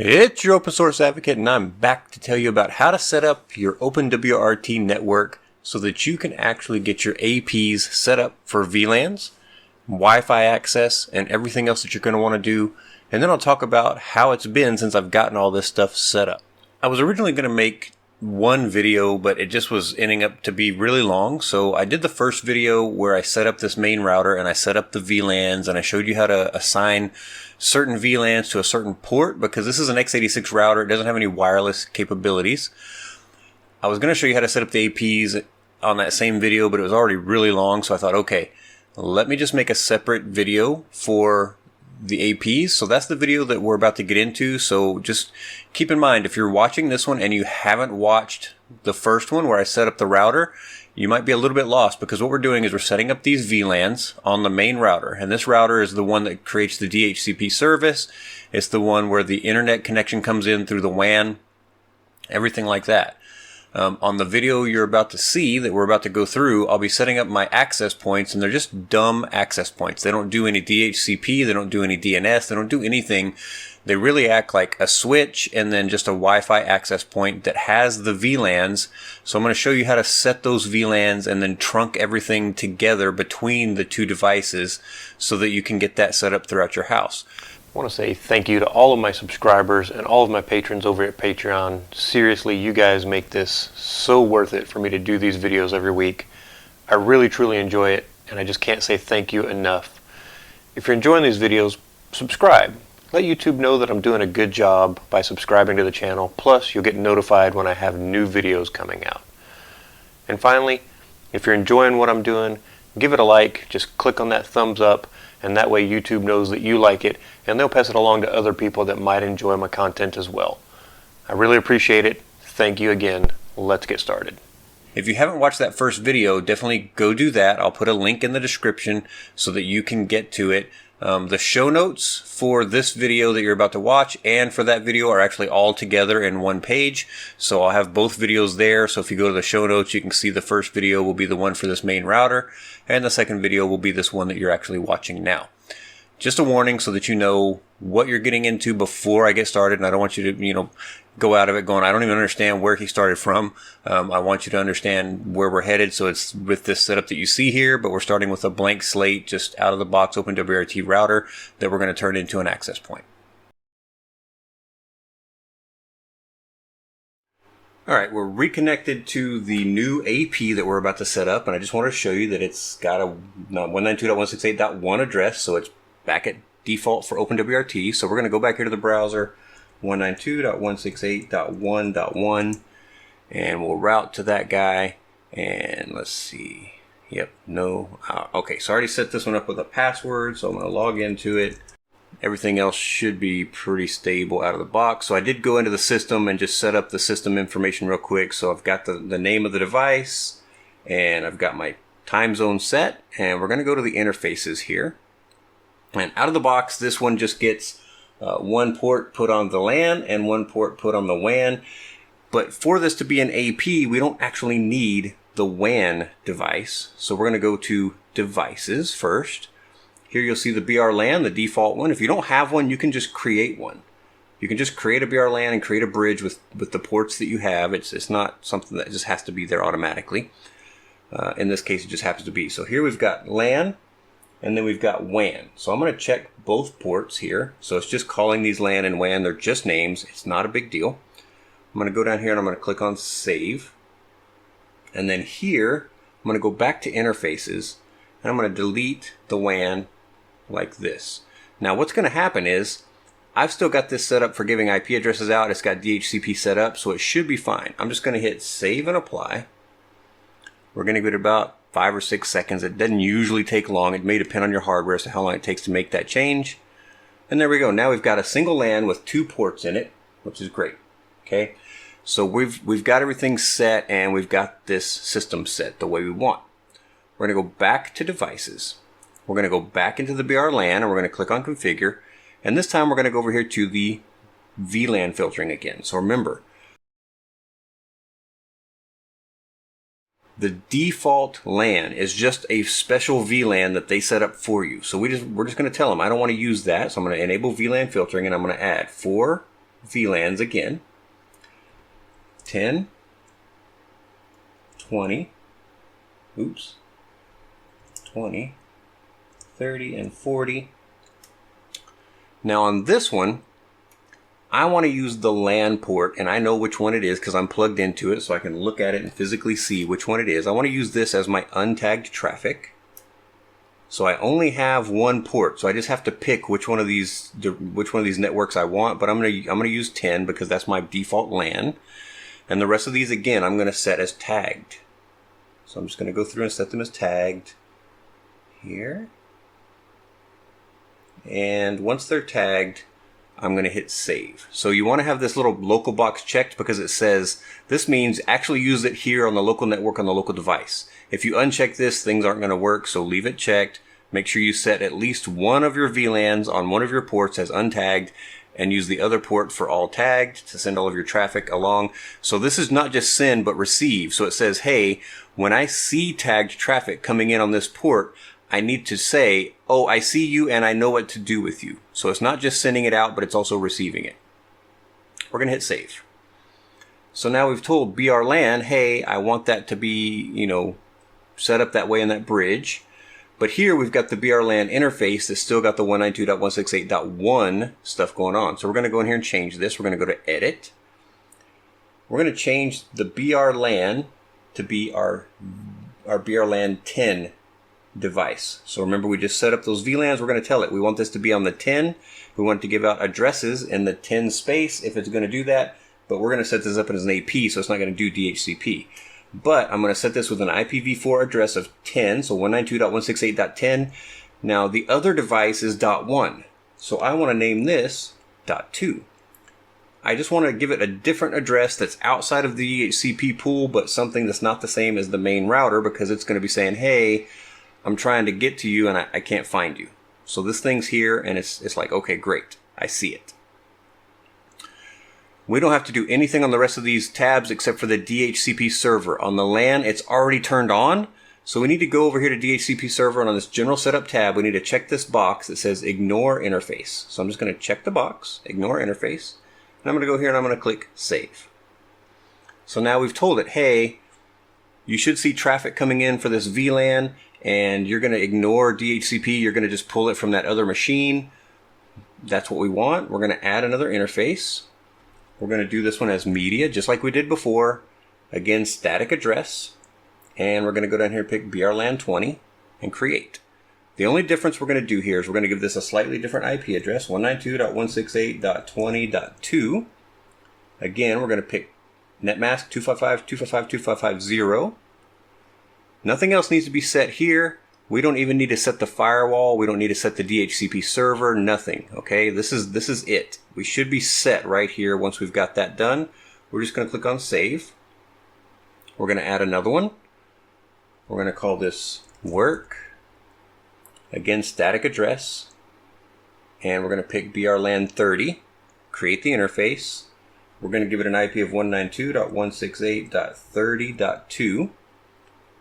It's your open source advocate, and I'm back to tell you about how to set up your OpenWRT network so that you can actually get your APs set up for VLANs, Wi-Fi access, and everything else that you're going to want to do. And then I'll talk about how it's been since I've gotten all this stuff set up. I was originally going to make one video, but it just was ending up to be really long. So I did the first video where I set up this main router and I set up the VLANs and I showed you how to assign certain VLANs to a certain port, because this is an x86 router. It doesn't have any wireless capabilities. I was going to show you how to set up the APs on that same video, but it was already really long. So I thought, okay, let me just make a separate video for the APs. So that's the video that we're about to get into. So just keep in mind, if you're watching this one and you haven't watched the first one where I set up the router, you might be a little bit lost, because what we're doing is we're setting up these VLANs on the main router. And this router is the one that creates the DHCP service. It's the one where the internet connection comes in through the WAN, everything like that. On the video you're about to see that we're about to go through, I'll be setting up my access points, and they're just dumb access points. They don't do any DHCP, they don't do any DNS, they don't do anything. They really act like a switch and then just a Wi-Fi access point that has the VLANs. So I'm going to show you how to set those VLANs and then trunk everything together between the two devices so that you can get that set up throughout your house. I want to say thank you to all of my subscribers and all of my patrons over at Patreon. Seriously, you guys make this so worth it for me to do these videos every week. I really truly enjoy it, and I just can't say thank you enough. If you're enjoying these videos, subscribe. Let YouTube know that I'm doing a good job by subscribing to the channel. Plus, you'll get notified when I have new videos coming out. And finally, if you're enjoying what I'm doing, give it a like. Just click on that thumbs up, and that way YouTube knows that you like it, and they'll pass it along to other people that might enjoy my content as well. I really appreciate it. Thank you again. Let's get started. If you haven't watched that first video, definitely go do that. I'll put a link in the description so that you can get to it. The show notes for this video that you're about to watch and for that video are actually all together in one page. So I'll have both videos there. So if you go to the show notes, you can see the first video will be the one for this main router, and the second video will be this one that you're actually watching now. Just a warning so that you know what you're getting into before I get started, and I don't want you to, go out of it going, I don't even understand where he started from. I want you to understand where we're headed. So it's with this setup that you see here, but we're starting with a blank slate, just out of the box OpenWRT router that we're going to turn into an access point. All right, we're reconnected to the new AP that we're about to set up, and I just want to show you that it's got a 192.168.1 address, so it's back at default for OpenWRT. So we're going to go back here to the browser, 192.168.1.1, and we'll route to that guy. And let's see. Yep, no. Okay, so I already set this one up with a password, so I'm going to log into it. Everything else should be pretty stable out of the box. So I did go into the system and just set up the system information real quick. So I've got the name of the device, and I've got my time zone set, and we're going to go to the interfaces here. And out of the box, this one just gets one port put on the LAN and one port put on the WAN. But for this to be an AP, we don't actually need the WAN device. So we're going to go to devices first. Here you'll see the BR-LAN, the default one. If you don't have one, you can just create one. You can just create a BR-LAN and create a bridge with the ports that you have. It's not something that just has to be there automatically. In this case, it just happens to be. So here we've got LAN, and then we've got WAN. So I'm going to check both ports here. So it's just calling these LAN and WAN. They're just names. It's not a big deal. I'm going to go down here and I'm going to click on Save. And then here, I'm going to go back to Interfaces, and I'm going to delete the WAN like this. Now what's going to happen is I've still got this set up for giving IP addresses out. It's got DHCP set up, so it should be fine. I'm just going to hit Save and Apply. We're going to give it about 5 or 6 seconds. It doesn't usually take long. It may depend on your hardware as to how long it takes to make that change. And there we go. Now we've got a single LAN with 2 ports in it, which is great. Okay, so we've got everything set, and we've got this system set the way we want. We're going to go back to devices. We're going to go back into the BR-LAN, and we're going to click on Configure. And this time we're going to go over here to the VLAN filtering again. So remember, the default LAN is just a special VLAN that they set up for you. So we're just going to tell them, I don't want to use that. So I'm going to enable VLAN filtering, and I'm going to add 4 VLANs again. 10, 20, 20, 30, and 40. Now on this one, I want to use the LAN port, and I know which one it is because I'm plugged into it, so I can look at it and physically see which one it is. I want to use this as my untagged traffic. So I only have one port, so I just have to pick which one of these networks I want. But I'm gonna use 10 because that's my default LAN, and the rest of these again I'm gonna set as tagged. So I'm just gonna go through and set them as tagged here, and once they're tagged, I'm going to hit save. So you want to have this little local box checked because it says this means actually use it here on the local network on the local device. If you uncheck this, things aren't going to work, so leave it checked. Make sure you set at least one of your VLANs on one of your ports as untagged and use the other port for all tagged to send all of your traffic along. So this is not just send but receive. So it says, hey, when I see tagged traffic coming in on this port, I need to say, oh, I see you and I know what to do with you. So it's not just sending it out, but it's also receiving it. We're going to hit save. So now we've told BRLAN, hey, I want that to be, set up that way in that bridge. But here we've got the BRLAN interface that's still got the 192.168.1 stuff going on. So we're going to go in here and change this. We're going to go to edit. We're going to change the BRLAN to be our BRLAN 10 device. So remember, we just set up those VLANs. We're going to tell it we want this to be on the 10. We want it to give out addresses in the 10 space if it's going to do that, but we're going to set this up as an AP, so it's not going to do DHCP. But I'm going to set this with an IPv4 address of 10, so 192.168.10. Now the other device is .1, so I want to name this .2. I just want to give it a different address that's outside of the DHCP pool, but something that's not the same as the main router, because it's going to be saying, hey, I'm trying to get to you and I can't find you. So this thing's here and it's like, okay, great. I see it. We don't have to do anything on the rest of these tabs except for the DHCP server. On the LAN, it's already turned on. So we need to go over here to DHCP server, and on this general setup tab, we need to check this box that says ignore interface. So I'm just going to check the box, ignore interface. And I'm going to go here and I'm going to click save. So now we've told it, hey, you should see traffic coming in for this VLAN, and you're going to ignore DHCP. You're going to just pull it from that other machine. That's what we want. We're going to add another interface. We're going to do this one as media, just like we did before. Again, static address. And we're going to go down here and pick BRLAN 20 and create. The only difference we're going to do here is we're going to give this a slightly different IP address, 192.168.20.2. Again, we're going to pick netmask 255.255.255.0. Nothing else needs to be set here. We don't even need to set the firewall. We don't need to set the DHCP server, nothing. Okay, this is it. We should be set right here. Once we've got that done, we're just going to click on save. We're going to add another one. We're going to call this work. Again, static address. And we're going to pick BRLAN 30. Create the interface. We're going to give it an IP of 192.168.30.2.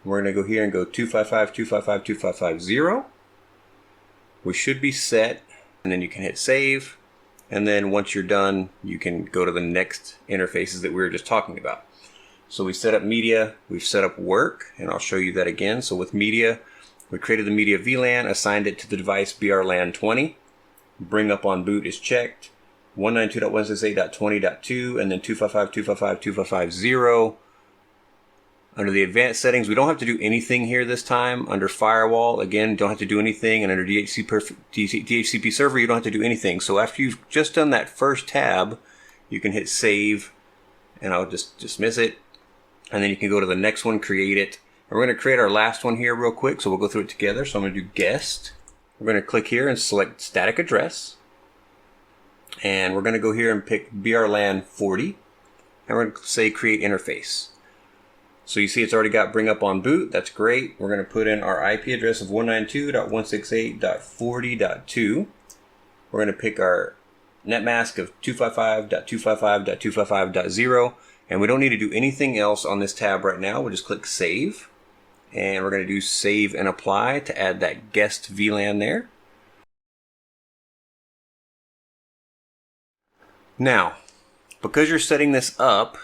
We're going to go here and go 255.255.255.0. We should be set, and then you can hit save. And then once you're done, you can go to the next interfaces that we were just talking about. So we set up media, we've set up work, and I'll show you that again. So with media, we created the media VLAN, assigned it to the device BRLAN 20. Bring up on boot is checked. 192.168.20.2, and then 255.255.255.0. Under the advanced settings, we don't have to do anything here this time. Under firewall, again, don't have to do anything. And under DHCP server, you don't have to do anything. So after you've just done that first tab, you can hit save, and I'll just dismiss it. And then you can go to the next one, create it. And we're going to create our last one here real quick, so we'll go through it together. So I'm going to do guest. We're going to click here and select static address. And we're going to go here and pick BRLAN 40. And we're going to say create interface. So you see it's already got bring up on boot. That's great. We're going to put in our IP address of 192.168.40.2. We're going to pick our netmask of 255.255.255.0. And we don't need to do anything else on this tab right now. We'll just click save. And we're going to do save and apply to add that guest VLAN there. Now, Because you're setting this up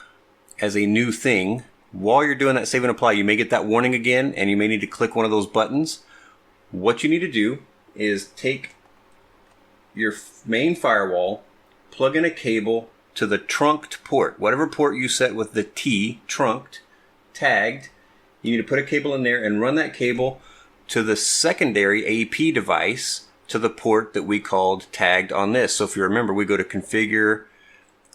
as a new thing, while you're doing that save and apply, you may get that warning again, and you may need to click one of those buttons. What you need to do is take your main firewall, plug in a cable to the trunked port, whatever port you set with the T, trunked, tagged. You need to put a cable in there and run that cable to the secondary AP device to the port that we called tagged on this. So if you remember, we go to configure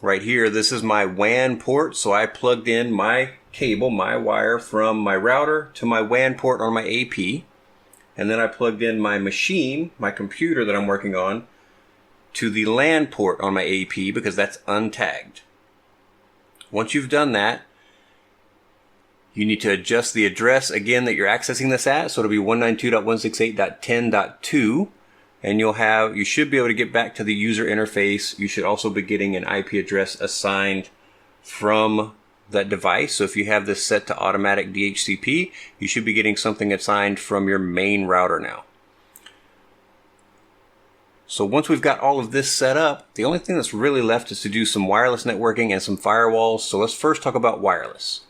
right here. This is my WAN port, so I plugged in my cable, my wire from my router to my WAN port on my AP, and then I plugged in my machine, my computer that I'm working on, to the LAN port on my AP because that's untagged. Once you've done that, you need to adjust the address again that you're accessing this at. So it'll be 192.168.10.2, and you should be able to get back to the user interface. You should also be getting an IP address assigned from that device. So if you have this set to automatic DHCP, you should be getting something assigned from your main router now. So once we've got all of this set up, the only thing that's really left is to do some wireless networking and some firewalls. So let's first talk about wireless.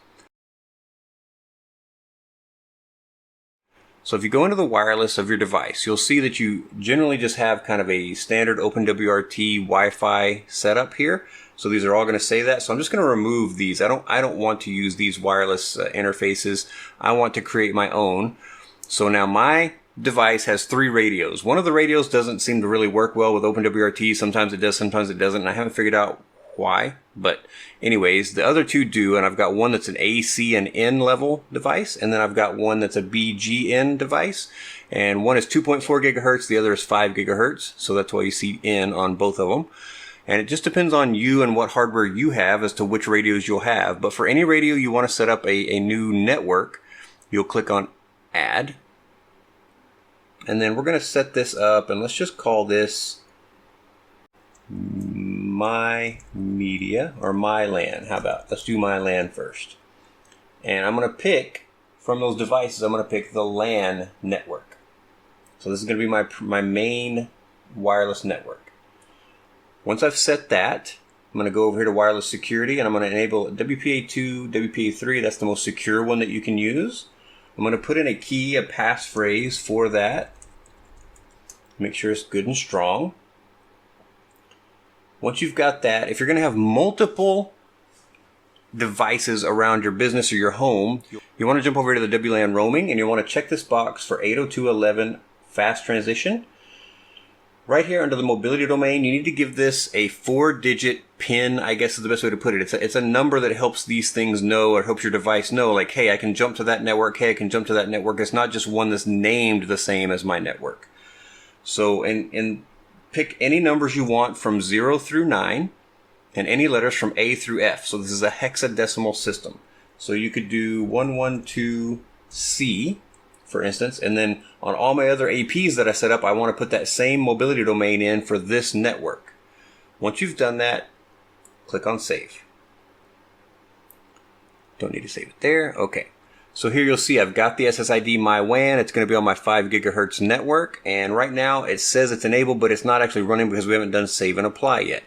So if you go into the wireless of your device, you'll see that you generally just have kind of a standard OpenWRT Wi-Fi setup here. So these are all going to say that. So I'm just going to remove these. I don't want to use these wireless interfaces. I want to create my own. So now my device has 3 radios. One of the radios doesn't seem to really work well with OpenWRT. Sometimes it does, sometimes it doesn't. And I haven't figured out why. But anyways, the other 2 do. And I've got one that's an AC and N level device. And then I've got one that's a BGN device. And one is 2.4 gigahertz. The other is 5 gigahertz. So that's why you see N on both of them. And it just depends on you and what hardware you have as to which radios you'll have. But for any radio you want to set up a new network, you'll click on Add. And then we're going to set this up, and let's just call this My Media or My LAN. How about, let's do My LAN first. And I'm going to pick from those devices, I'm going to pick the LAN network. So this is going to be my main wireless network. Once I've set that, I'm going to go over here to wireless security, and I'm going to enable WPA2, WPA3. That's the most secure one that you can use. I'm going to put in a key, a passphrase for that. Make sure it's good and strong. Once you've got that, if you're going to have multiple devices around your business or your home, you want to jump over to the WLAN roaming, and you want to check this box for 802.11 fast transition. Right here under the mobility domain, you need to give this a 4-digit PIN, I guess is the best way to put it. It's a number that helps these things know, or helps your device know, like, hey, I can jump to that network, hey, I can jump to that network. It's not just one that's named the same as my network. So, and pick any numbers you want from 0 through 9, and any letters from A through F. So this is a hexadecimal system. So you could do 112C, for instance, and then on all my other APs that I set up, I want to put that same mobility domain in for this network. Once you've done that, click on Save. Don't need to save it there. Okay. So here you'll see I've got the SSID My WAN. It's going to be on my 5 gigahertz network. And right now it says it's enabled, but it's not actually running because we haven't done Save and Apply yet.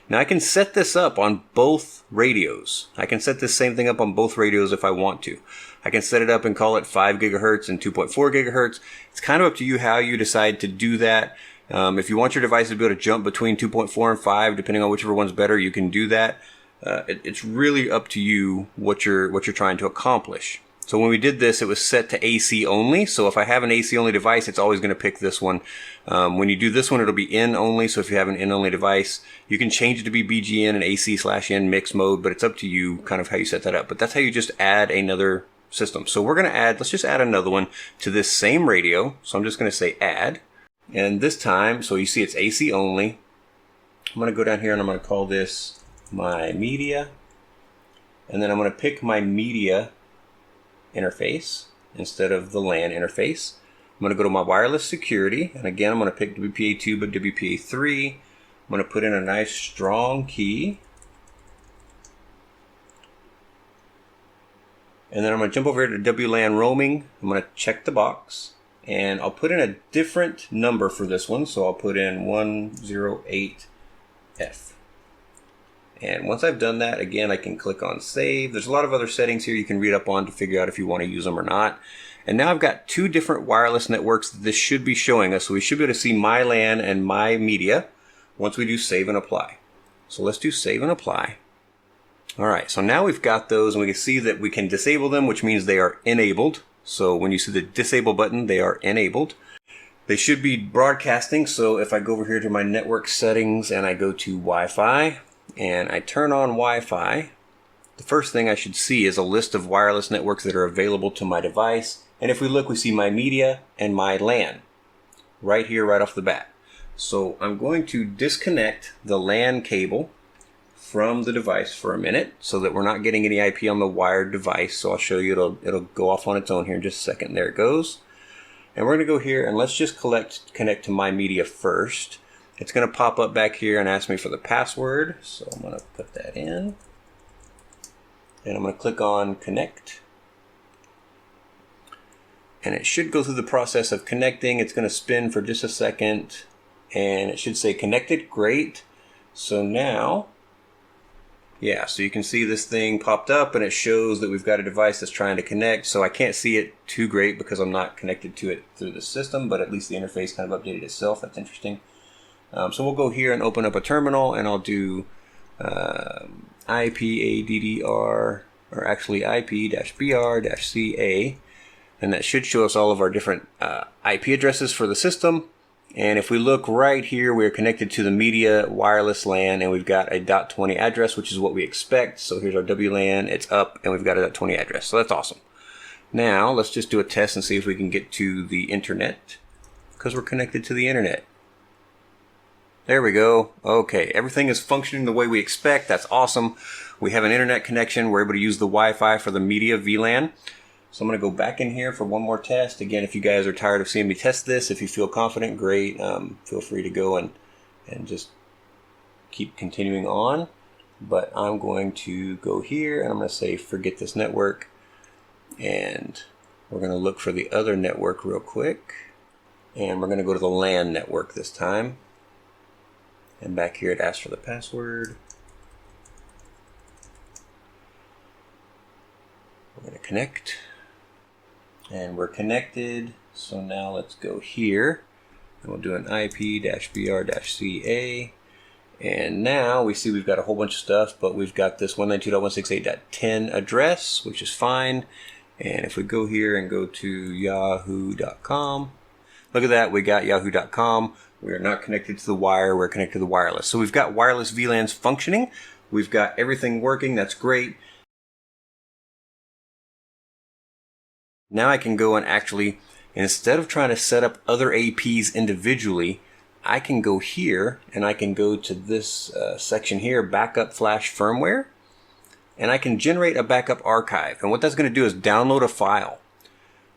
Now I can set this up on both radios. I can set this same thing up on both radios if I want to. I can set it up and call it 5 gigahertz and 2.4 gigahertz. It's kind of up to you how you decide to do that. If you want your device to be able to jump between 2.4 and 5, depending on whichever one's better, you can do that. It's really up to you what you're trying to accomplish. So when we did this, it was set to AC only. So if I have an AC only device, it's always going to pick this one. When you do this one, it'll be N only. So if you have an N only device, you can change it to be BGN and AC/N mixed mode, but it's up to you kind of how you set that up. But that's how you just add another system. So we're going to let's just add another one to this same radio. So I'm just going to say add. And this time, so you see it's AC only. I'm going to go down here and I'm going to call this my media. And then I'm going to pick my media interface instead of the LAN interface. I'm going to go to my wireless security, and again I'm going to pick WPA2 but WPA3. I'm going to put in a nice strong key, and then I'm going to jump over here to WLAN roaming. I'm going to check the box, and I'll put in a different number for this one, so I'll put in 108F. And once I've done that, again, I can click on save. There's a lot of other settings here you can read up on to figure out if you want to use them or not. And now I've got two different wireless networks that this should be showing us. So we should be able to see my LAN and my media once we do save and apply. So let's do save and apply. All right, so now we've got those, and we can see that we can disable them, which means they are enabled. So when you see the disable button, they are enabled. They should be broadcasting. So if I go over here to my network settings and I go to Wi-Fi and I turn on Wi-Fi, the first thing I should see is a list of wireless networks that are available to my device. And if we look, we see my media and my LAN right here, right off the bat. So I'm going to disconnect the LAN cable from the device for a minute so that we're not getting any IP on the wired device. So I'll show you, it'll go off on its own here in just a second. There it goes. And we're going to go here and let's just connect to my media first. It's going to pop up back here and ask me for the password. So I'm going to put that in. And I'm going to click on connect. And it should go through the process of connecting. It's going to spin for just a second. And it should say connected. Great. So now, yeah, so you can see this thing popped up and it shows that we've got a device that's trying to connect. So I can't see it too great because I'm not connected to it through the system, but at least the interface kind of updated itself. That's interesting. So we'll go here and open up a terminal and I'll do IP-ADDR, or actually IP-BR-CA. And that should show us all of our different IP addresses for the system. And if we look right here, we're connected to the media wireless LAN, and we've got a .20 address, which is what we expect. So here's our WLAN, it's up, and we've got a .20 address. So that's awesome. Now let's just do a test and see if we can get to the internet, because we're connected to the internet. There we go. Okay, everything is functioning the way we expect. That's awesome. We have an internet connection. We're able to use the Wi-Fi for the media VLAN. So I'm going to go back in here for one more test. Again, if you guys are tired of seeing me test this, if you feel confident, great. Feel free to go and just keep continuing on. But I'm going to go here and I'm going to say forget this network. And we're going to look for the other network real quick. And we're going to go to the LAN network this time. And back here it asks for the password. We're going to connect. And we're connected. So now let's go here. And we'll do an IP-BR-CA. And now we see we've got a whole bunch of stuff, but we've got this 192.168.10 address, which is fine. And if we go here and go to yahoo.com, look at that, we got yahoo.com. We are not connected to the wire, we're connected to the wireless. So we've got wireless VLANs functioning. We've got everything working, that's great. Now I can go and actually, instead of trying to set up other APs individually, I can go here and I can go to this section here, backup flash firmware, and I can generate a backup archive. And what that's going to do is download a file.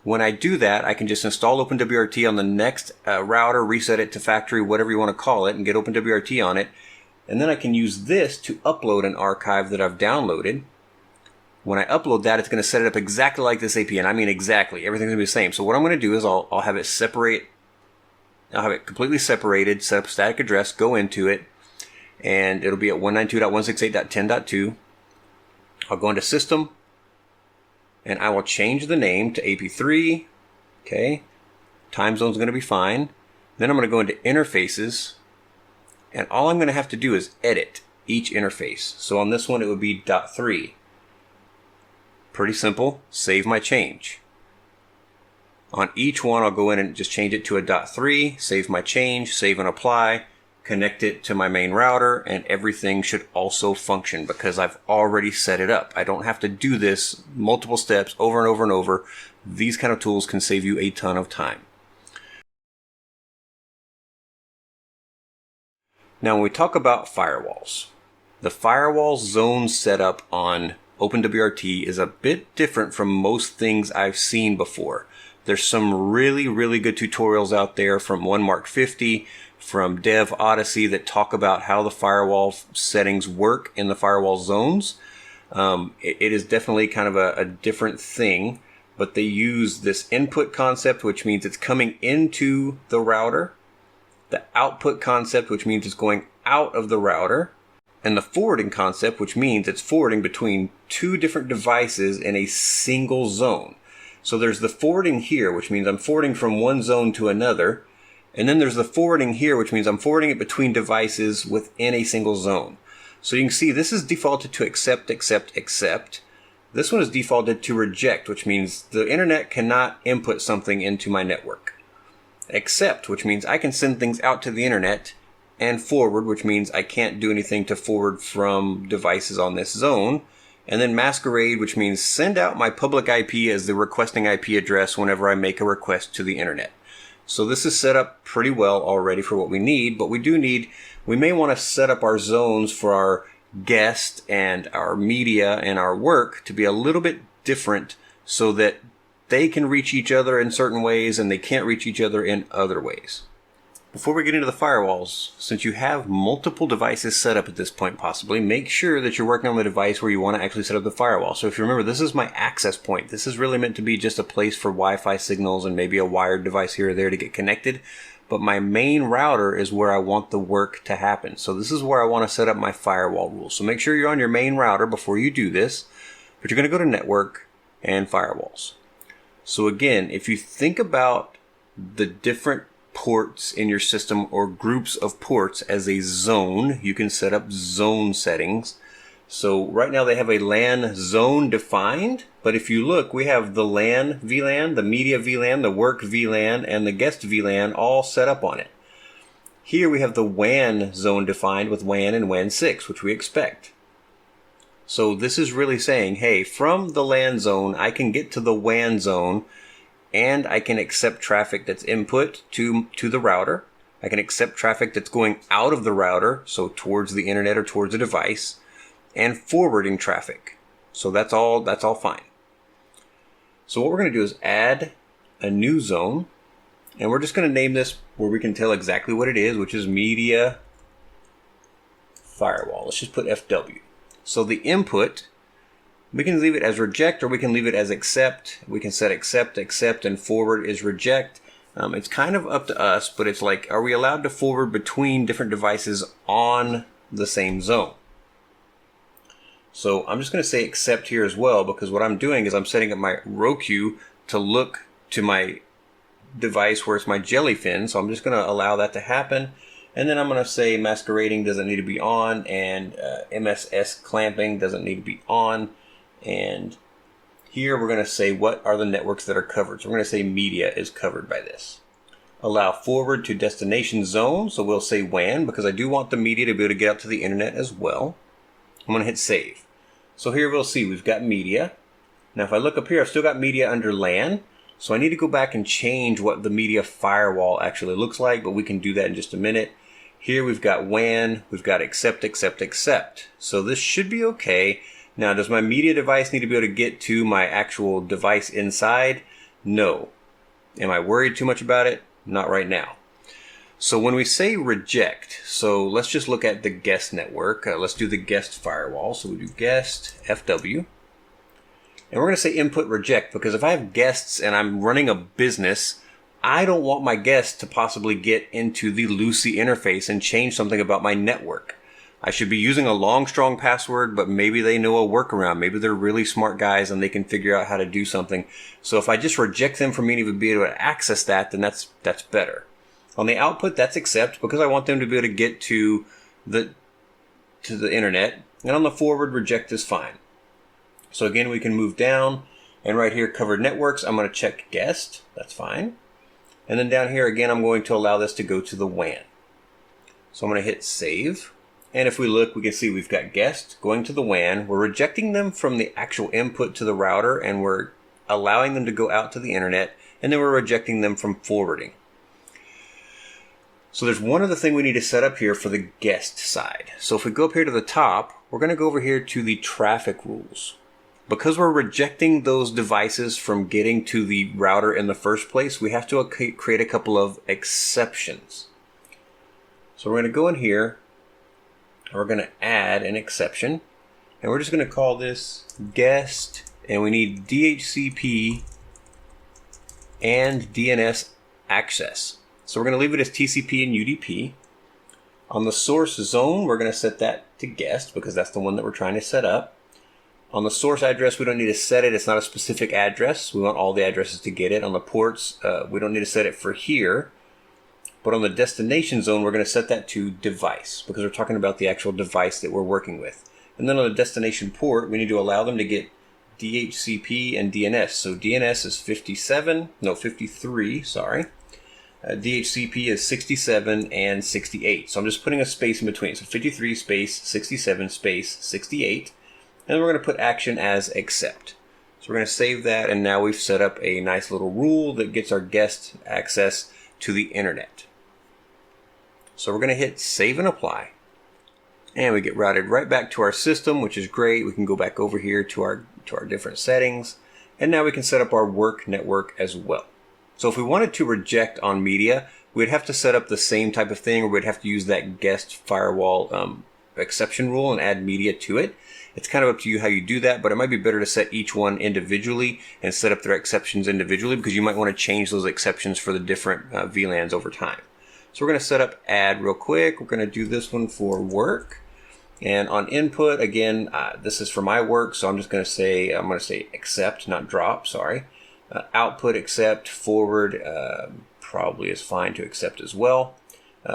When I do that, I can just install OpenWRT on the next router, reset it to factory, whatever you want to call it, and get OpenWRT on it. And then I can use this to upload an archive that I've downloaded. When I upload that, it's going to set it up exactly like this AP, and I mean exactly. Everything's going to be the same. So what I'm going to do is I'll have it separate. I'll have it completely separated, set up a static address, go into it, and it'll be at 192.168.10.2. I'll go into System, and I will change the name to AP3. Okay, time zone's going to be fine. Then I'm going to go into Interfaces, and all I'm going to have to do is edit each interface. So on this one, it would be .3. Pretty simple. Save my change. On each one, I'll go in and just change it to a .3, save my change, save and apply, connect it to my main router, and everything should also function because I've already set it up. I don't have to do this multiple steps over and over and over. These kind of tools can save you a ton of time. Now, when we talk about firewalls, the firewall zone setup on OpenWRT is a bit different from most things I've seen before. There's some really, really good tutorials out there from OneMarcFifty, from Dev Odyssey that talk about how the firewall settings work in the firewall zones. It is definitely kind of a different thing, but they use this input concept, which means it's coming into the router, the output concept, which means it's going out of the router, and the forwarding concept, which means it's forwarding between two different devices in a single zone. So there's the forwarding here, which means I'm forwarding from one zone to another. And then there's the forwarding here, which means I'm forwarding it between devices within a single zone. So you can see this is defaulted to accept, accept, accept. This one is defaulted to reject, which means the internet cannot input something into my network. Accept, which means I can send things out to the internet. And forward, which means I can't do anything to forward from devices on this zone. And then masquerade, which means send out my public IP as the requesting IP address whenever I make a request to the internet. So this is set up pretty well already for what we need, but we may want to set up our zones for our guest and our media and our work to be a little bit different so that they can reach each other in certain ways and they can't reach each other in other ways. Before we get into the firewalls, since you have multiple devices set up at this point possibly, make sure that you're working on the device where you want to actually set up the firewall. So if you remember, this is my access point. This is really meant to be just a place for Wi-Fi signals and maybe a wired device here or there to get connected. But my main router is where I want the work to happen. So this is where I want to set up my firewall rules. So make sure you're on your main router before you do this. But you're going to go to Network and Firewalls. So again, if you think about the different ports in your system or groups of ports as a zone, you can set up zone settings. So right now they have a LAN zone defined, but if you look, we have the LAN VLAN, the media VLAN, the work VLAN, and the guest VLAN all set up on it. Here we have the WAN zone defined with WAN and WAN 6, which we expect. So this is really saying, hey, from the LAN zone, I can get to the WAN zone and I can accept traffic that's input to the router. I can accept traffic that's going out of the router, so towards the internet or towards a device, and forwarding traffic. So that's all fine. So what we're going to do is add a new zone, and we're just going to name this where we can tell exactly what it is, which is Media Firewall. Let's just put FW. So the input, we can leave it as reject or we can leave it as accept. We can set accept, accept, and forward is reject. It's kind of up to us, but it's like, are we allowed to forward between different devices on the same zone? So I'm just going to say accept here as well, because what I'm doing is I'm setting up my row queue to look to my device where it's my jellyfin. So I'm just going to allow that to happen. And then I'm going to say masquerading doesn't need to be on, and MSS clamping doesn't need to be on. And here we're going to say what are the networks that are covered. So we're going to say media is covered by this. Allow forward to destination zone. So we'll say WAN because I do want the media to be able to get out to the internet as well. I'm going to hit save. So here we'll see we've got media. Now if I look up here, I've still got media under LAN. So I need to go back and change what the media firewall actually looks like, but we can do that in just a minute. Here we've got WAN, we've got accept, accept, accept. So this should be okay. Now, does my media device need to be able to get to my actual device inside? No. Am I worried too much about it? Not right now. So when we say reject, so let's just look at the guest network. Let's do the guest firewall. So we do guest FW. And we're going to say input reject because if I have guests and I'm running a business, I don't want my guests to possibly get into the Lucy interface and change something about my network. I should be using a long, strong password, but maybe they know a workaround. Maybe they're really smart guys and they can figure out how to do something. So if I just reject them from being able to access that, then that's better. On the output, that's accept because I want them to be able to get to the internet. And on the forward, reject is fine. So again, we can move down and right here, covered networks, I'm going to check guest. That's fine. And then down here, again, I'm going to allow this to go to the WAN. So I'm going to hit save. And if we look, we can see we've got guest going to the WAN. We're rejecting them from the actual input to the router, and we're allowing them to go out to the internet, and then we're rejecting them from forwarding. So there's one other thing we need to set up here for the guest side. So if we go up here to the top, we're going to go over here to the traffic rules. Because we're rejecting those devices from getting to the router in the first place, we have to create a couple of exceptions. So we're going to go in here. We're going to add an exception, and we're just going to call this guest, and we need DHCP and DNS access. So we're going to leave it as TCP and UDP. On the source zone, we're going to set that to guest because that's the one that we're trying to set up. On the source address, we don't need to set it. It's not a specific address. We want all the addresses to get it. On the ports, we don't need to set it for here. But on the destination zone, we're going to set that to device because we're talking about the actual device that we're working with. And then on the destination port, we need to allow them to get DHCP and DNS. So DNS is 53, sorry. DHCP is 67 and 68. So I'm just putting a space in between. So 53 space 67 space 68. And then we're going to put action as accept. So we're going to save that, and now we've set up a nice little rule that gets our guest access to the internet. So we're going to hit save and apply. And we get routed right back to our system, which is great. We can go back over here to our different settings. And now we can set up our work network as well. So if we wanted to reject on media, we'd have to set up the same type of thing, or we'd have to use that guest firewall exception rule and add media to it. It's kind of up to you how you do that, but it might be better to set each one individually and set up their exceptions individually because you might want to change those exceptions for the different VLANs over time. So we're going to set up add real quick. We're going to do this one for work. And on input, again, this is for my work, so I'm just going to say, accept, not drop, sorry. Output accept, forward probably is fine to accept as well.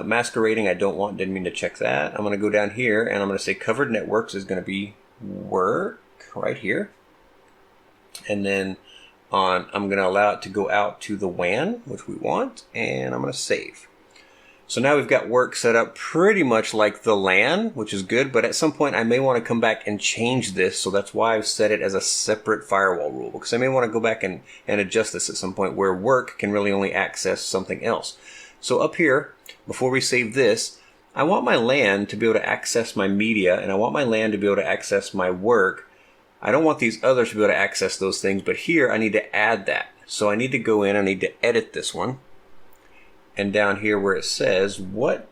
Masquerading, I didn't mean to check that. I'm going to go down here and I'm going to say covered networks is going to be work right here. And then I'm going to allow it to go out to the WAN, which we want, and I'm going to save. So now we've got work set up pretty much like the LAN, which is good, but at some point I may want to come back and change this, so that's why I've set it as a separate firewall rule, because I may want to go back and adjust this at some point where work can really only access something else. So up here, before we save this, I want my LAN to be able to access my media, and I want my LAN to be able to access my work. I don't want these others to be able to access those things, but here I need to add that. So I need to go in, I need to edit this one. And down here where it says what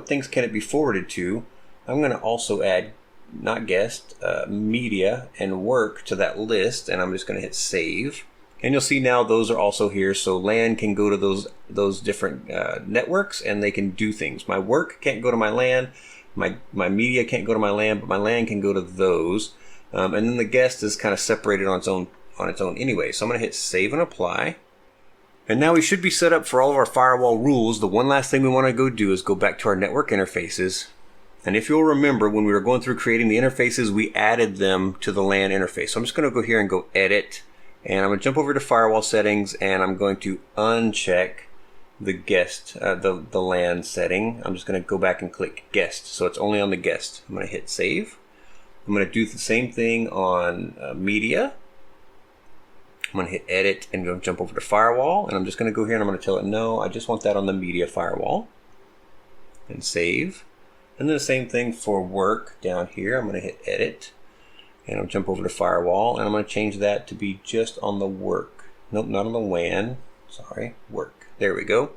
things can it be forwarded to, I'm going to also add, not guest, media and work to that list, and I'm just going to hit save. And you'll see now those are also here, so LAN can go to those different networks and they can do things. My work can't go to my LAN, my media can't go to my LAN, but my LAN can go to those. And then the guest is kind of separated on its own anyway. So I'm going to hit save and apply. And now we should be set up for all of our firewall rules. The one last thing we want to go do is go back to our network interfaces. And if you'll remember, when we were going through creating the interfaces, we added them to the LAN interface. So I'm just going to go here and go edit. And I'm going to jump over to firewall settings and I'm going to uncheck the guest, the LAN setting. I'm just going to go back and click guest. So it's only on the guest. I'm going to hit save. I'm going to do the same thing on media. I'm going to hit edit and go jump over to firewall, and I'm just going to go here and I'm going to tell it no, I just want that on the media firewall, and save. And then the same thing for work down here. I'm going to hit edit and I'll jump over to firewall, and I'm going to change that to be just on the work. Nope, not on the WAN. Sorry, work. There we go.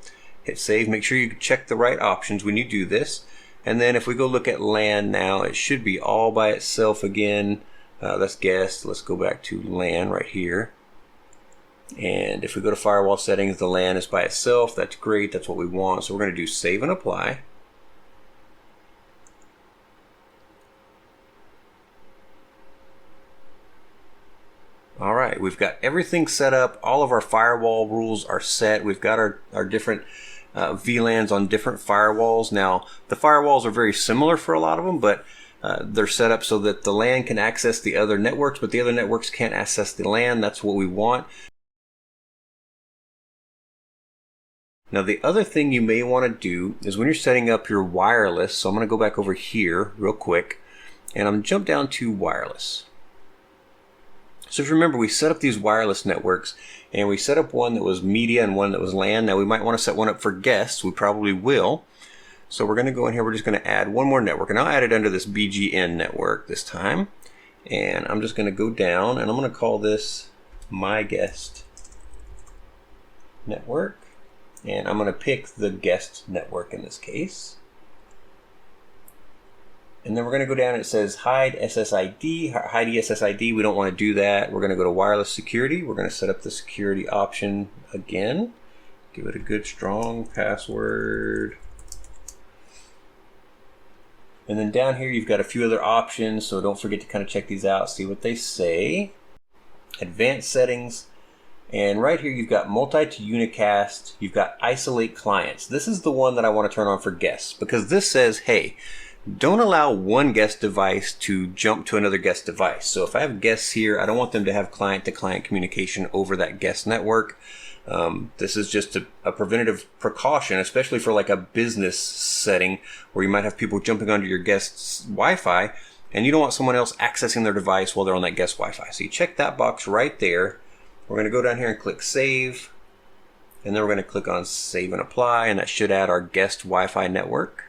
Hit save. Make sure you check the right options when you do this. And then if we go look at LAN now, it should be all by itself again. Let's guess. Let's go back to LAN right here. And if we go to firewall settings, the LAN is by itself. That's great. That's what we want. So we're going to do save and apply. All right, we've got everything set up. All of our firewall rules are set. We've got our different VLANs on different firewalls. Now, the firewalls are very similar for a lot of them, but they're set up so that the LAN can access the other networks, but the other networks can't access the LAN. That's what we want. Now, the other thing you may want to do is when you're setting up your wireless, so I'm going to go back over here real quick, and I'm going to jump down to wireless. So if you remember, we set up these wireless networks, and we set up one that was media and one that was LAN. Now, we might want to set one up for guests. We probably will. So we're going to go in here. We're just going to add one more network, and I'll add it under this BGN network this time. And I'm just going to go down, and I'm going to call this my guest network. And I'm going to pick the guest network in this case. And then we're going to go down and it says hide SSID, hide SSID. We don't want to do that. We're going to go to wireless security. We're going to set up the security option again. Give it a good strong password. And then down here you've got a few other options, so don't forget to kind of check these out, see what they say. Advanced settings, and right here you've got multi to unicast, you've got isolate clients. This is the one that I want to turn on for guests, because this says, hey, don't allow one guest device to jump to another guest device. So if I have guests here, I don't want them to have client-to-client communication over that guest network. This is just a preventative precaution, especially for like a business setting where you might have people jumping onto your guest's Wi-Fi, and you don't want someone else accessing their device while they're on that guest Wi-Fi. So you check that box right there. We're going to go down here and click Save, and then we're going to click on Save and Apply, and that should add our guest Wi-Fi network.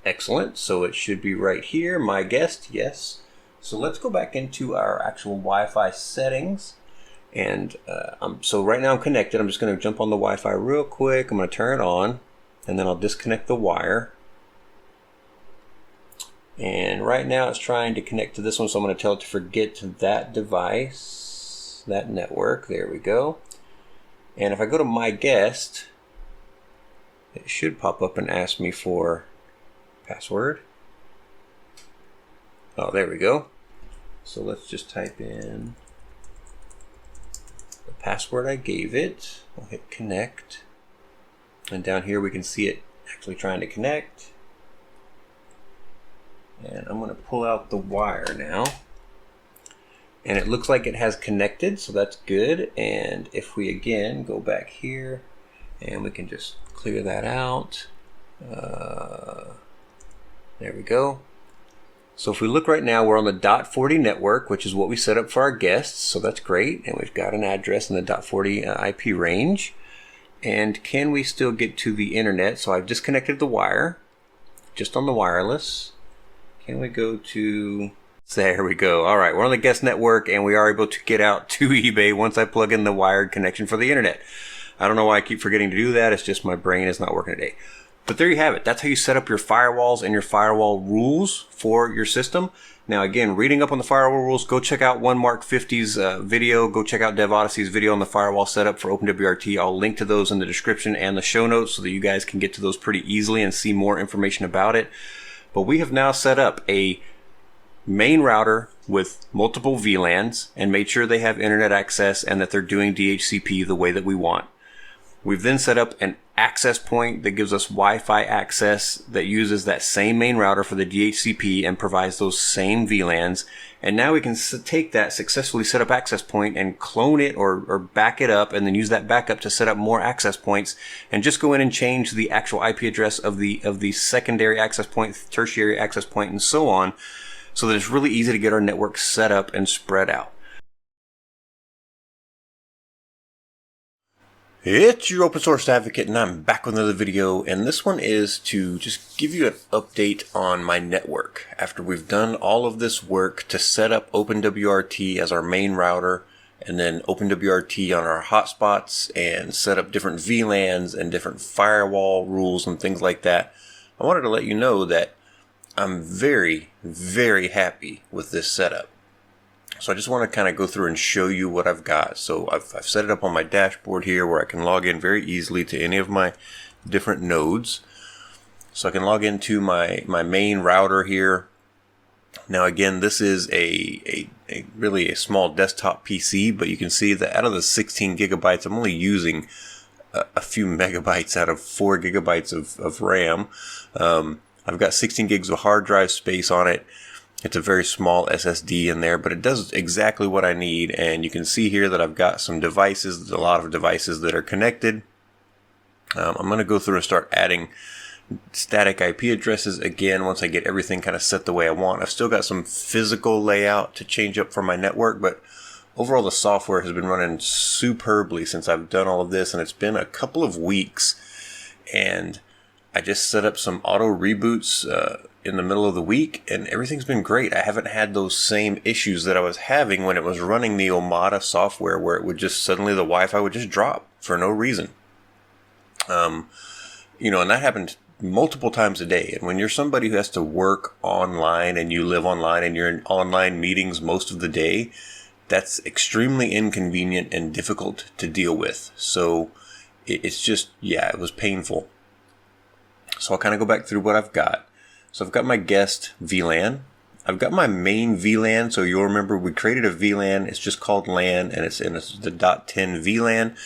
Excellent. So it should be right here, My Guest, yes. So let's go back into our actual Wi-Fi settings. And so right now I'm connected. I'm just going to jump on the Wi-Fi real quick. I'm going to turn it on, and then I'll disconnect the wire. And right now it's trying to connect to this one, so I'm going to tell it to forget that device, that network. There we go. And if I go to My Guest, it should pop up and ask me for password. Oh, there we go. So let's just type in the password I gave it. I'll hit connect. And down here we can see it actually trying to connect. And I'm going to pull out the wire now. And it looks like it has connected, so that's good. And if we again go back here, and we can just clear that out. There we go. So if we look right now, we're on the .40 network, which is what we set up for our guests. So that's great. And we've got an address in the .40 IP range. And can we still get to the internet? So I've disconnected the wire, just on the wireless. Can we go to... There we go. All right, we're on the guest network, and we are able to get out to eBay once I plug in the wired connection for the internet. I don't know why I keep forgetting to do that. It's just my brain is not working today. But there you have it. That's how you set up your firewalls and your firewall rules for your system. Now, again, reading up on the firewall rules, go check out OneMarcFifty's video. Go check out Dev Odyssey's video on the firewall setup for OpenWRT. I'll link to those in the description and the show notes so that you guys can get to those pretty easily and see more information about it. But we have now set up a main router with multiple VLANs and made sure they have internet access and that they're doing DHCP the way that we want. We've then set up an access point that gives us Wi-Fi access that uses that same main router for the DHCP and provides those same VLANs. And now we can take that successfully set up access point and clone it or back it up, and then use that backup to set up more access points, and just go in and change the actual IP address of the secondary access point, tertiary access point, and so on, so that it's really easy to get our network set up and spread out. It's your open source advocate, and I'm back with another video, and this one is to just give you an update on my network. After we've done all of this work to set up OpenWRT as our main router, and then OpenWRT on our hotspots, and set up different VLANs and different firewall rules and things like that, I wanted to let you know that I'm very, very happy with this setup. So I just want to kind of go through and show you what I've got. So I've set it up on my dashboard here where I can log in very easily to any of my different nodes. So I can log into my main router here. Now again, this is a really a small desktop PC, but you can see that out of the 16 gigabytes, I'm only using a few megabytes out of 4 gigabytes of RAM. I've got 16 gigs of hard drive space on it. It's a very small SSD in there, but it does exactly what I need. And you can see here that I've got some devices, a lot of devices that are connected. I'm going to go through and start adding static IP addresses again once I get everything kind of set the way I want. I've still got some physical layout to change up for my network, but overall the software has been running superbly since I've done all of this, and it's been a couple of weeks. And I just set up some auto reboots in the middle of the week, and everything's been great. I haven't had those same issues that I was having when it was running the Omada software, where it would just suddenly the Wi-Fi would just drop for no reason. And that happened multiple times a day. And when you're somebody who has to work online and you live online and you're in online meetings most of the day, that's extremely inconvenient and difficult to deal with. So it's just, it was painful. So I'll kind of go back through what I've got. So I've got my guest VLAN. I've got my main VLAN. So you'll remember we created a VLAN. It's just called LAN, and it's the .10 VLAN.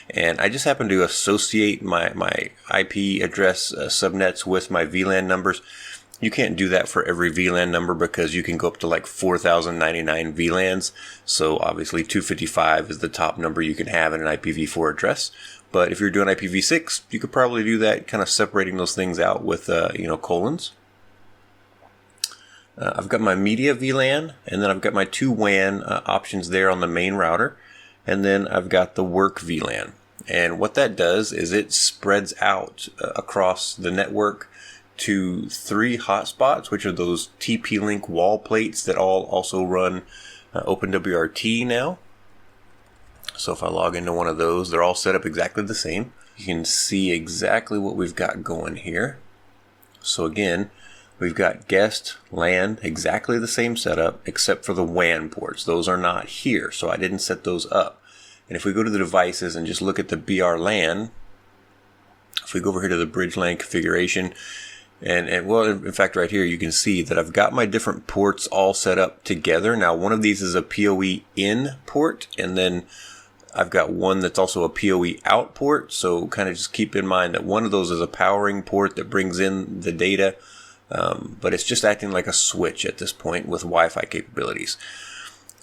And I just happen to associate my IP address subnets with my VLAN numbers. You can't do that for every VLAN number because you can go up to like 4,099 VLANs. So obviously 255 is the top number you can have in an IPv4 address. But if you're doing IPv6, you could probably do that, kind of separating those things out with colons. I've got my media VLAN, and then I've got my two WAN options there on the main router. And then I've got the work VLAN. And what that does is it spreads out across the network to 3 hotspots, which are those TP-Link wall plates that all also run OpenWRT now. So if I log into one of those, they're all set up exactly the same. You can see exactly what we've got going here. So again, we've got guest, LAN, exactly the same setup, except for the WAN ports. Those are not here, so I didn't set those up. And if we go to the devices and just look at the BR LAN, if we go over here to the bridge LAN configuration, and well, in fact, right here, you can see that I've got my different ports all set up together. Now, one of these is a PoE in port, and then I've got one that's also a PoE out port. So kind of just keep in mind that one of those is a powering port that brings in the data, but it's just acting like a switch at this point with Wi-Fi capabilities.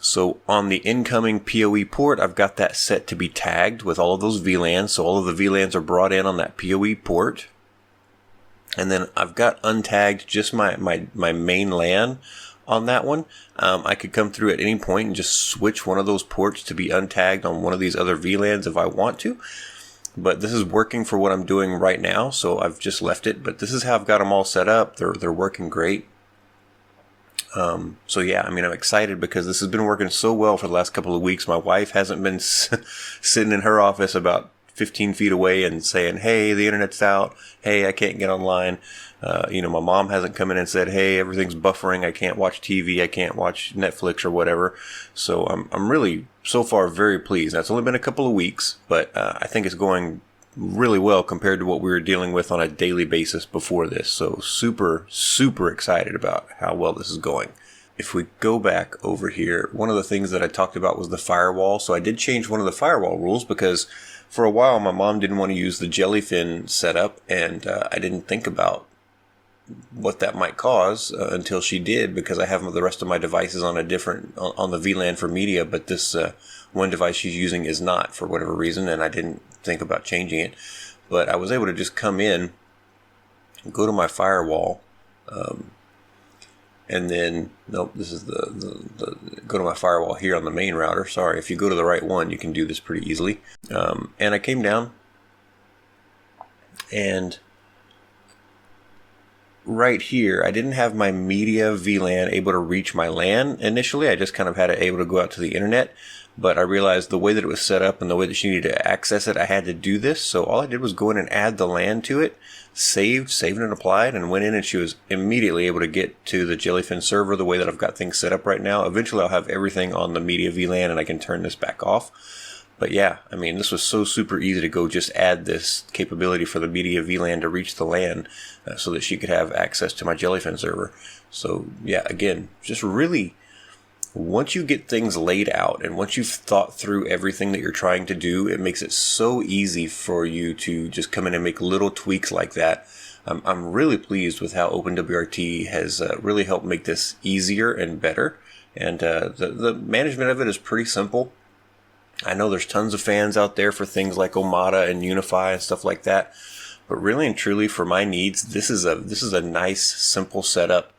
So on the incoming PoE port, I've got that set to be tagged with all of those VLANs. So all of the VLANs are brought in on that PoE port. And then I've got untagged just my main LAN on that one. I could come through at any point and just switch one of those ports to be untagged on one of these other VLANs if I want to. But this is working for what I'm doing right now, so I've just left it. But this is how I've got them all set up. They're working great. So yeah, I mean, I'm excited because this has been working so well for the last couple of weeks. My wife hasn't been sitting in her office about 15 feet away and saying, hey, the internet's out. Hey, I can't get online. My mom hasn't come in and said, hey, everything's buffering. I can't watch TV. I can't watch Netflix or whatever. So I'm really so far very pleased. Now, it's only been a couple of weeks, but I think it's going really well compared to what we were dealing with on a daily basis before this. So super, super excited about how well this is going. If we go back over here, one of the things that I talked about was the firewall. So I did change one of the firewall rules because for a while my mom didn't want to use the jellyfin setup, and I didn't think about what that might cause until she did, because I have the rest of my devices on on the VLAN for media, but this one device she's using is not for whatever reason, and I didn't think about changing it. But I was able to just come in, go to my firewall, and then, nope, this is go to my firewall here on the main router. Sorry, if you go to the right one, you can do this pretty easily. And I came down, and right here, I didn't have my media VLAN able to reach my LAN initially. I just kind of had it able to go out to the internet. But I realized the way that it was set up and the way that she needed to access it, I had to do this. So all I did was go in and add the LAN to it, saved and applied, and went in, and she was immediately able to get to the Jellyfin server the way that I've got things set up right now. Eventually I'll have everything on the media VLAN and I can turn this back off. But yeah, I mean, this was so super easy to go just add this capability for the media VLAN to reach the LAN so that she could have access to my Jellyfin server. So yeah, again, just really, once you get things laid out and once you've thought through everything that you're trying to do, it makes it so easy for you to just come in and make little tweaks like that. I'm really pleased with how OpenWRT has really helped make this easier and better. And the management of it is pretty simple. I know there's tons of fans out there for things like Omada and Unify and stuff like that. But really and truly, for my needs, this is a nice, simple setup.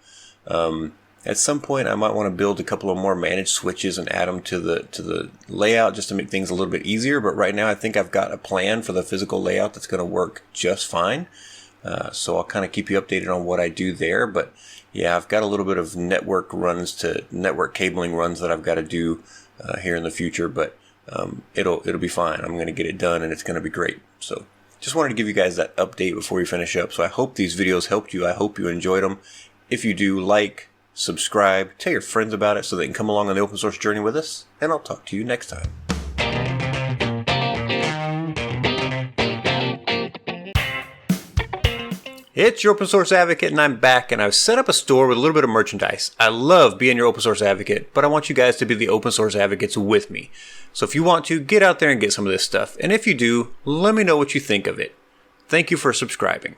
At some point, I might want to build a couple of more managed switches and add them to the layout just to make things a little bit easier. But right now, I think I've got a plan for the physical layout that's going to work just fine. So I'll kind of keep you updated on what I do there. But yeah, I've got a little bit of network cabling runs that I've got to do here in the future. But it'll be fine. I'm going to get it done, and it's going to be great. So just wanted to give you guys that update before we finish up. So I hope these videos helped you. I hope you enjoyed them. If you do, like, subscribe, tell your friends about it so they can come along on the open source journey with us, and I'll talk to you next time. It's your open source advocate, and I'm back, and I've set up a store with a little bit of merchandise. I love being your open source advocate, but I want you guys to be the open source advocates with me. So if you want to, get out there and get some of this stuff. And if you do, let me know what you think of it. Thank you for subscribing.